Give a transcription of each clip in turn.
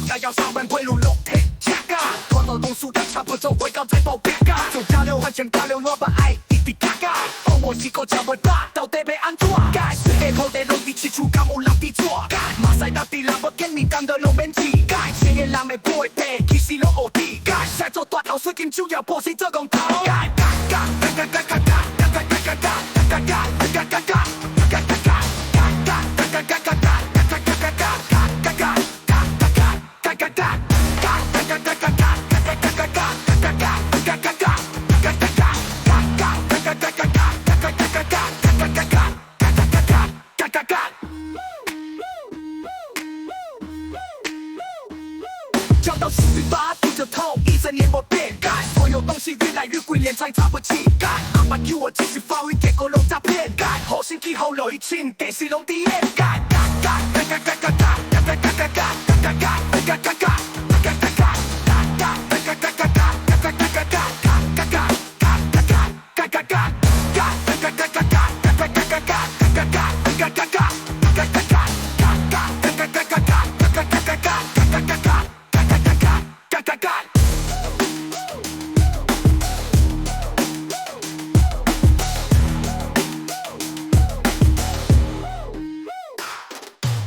我该要上班归路路铁加嘎，拖到公司的差不多回到最后别嘎，做交流完全交流我把爱一滴嘎嘎，哦我是个叫不大，到底被安怎？该是黑口的容易起出感冒浪地错，马赛到底让我跟你讲的拢免钱，该千年人的不会背，其实拢学弟，该晒做大头水金就要破死做公头，该嘎嘎嘎嘎嘎嘎嘎嘎嘎嘎嘎嘎嘎嘎嘎。教到18低着头，一整年没变改，所有东西越来越贵，连菜差不起改。阿爸叫我继续发挥，结果拢诈骗改。好心机好累钱，电视拢低掩盖。嘎嘎嘎嘎嘎嘎嘎嘎嘎嘎嘎嘎嘎嘎嘎嘎。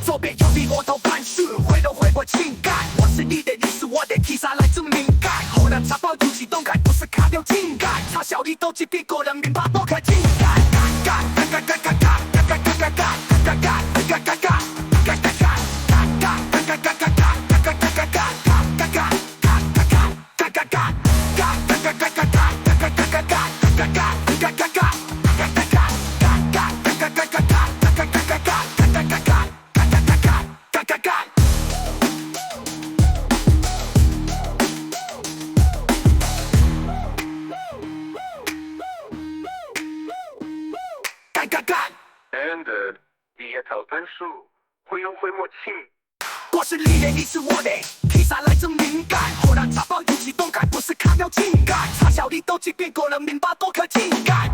左边右边我都办事，回都回过情感。我是你的，你是我的，提啥来证明感？后来查包有启动感，不是卡掉情感。查小李都几笔过人民把多开情感。嘎嘎嘎嘎嘎嘎嘎嘎嘎嘎嘎嘎嘎嘎嘎。Ended，第一套分数，会有会默契。我是你的，你是我的，提啥来证明感？后来查包有启动感，不是卡掉情感。查小李都几遍过人民把多可情感。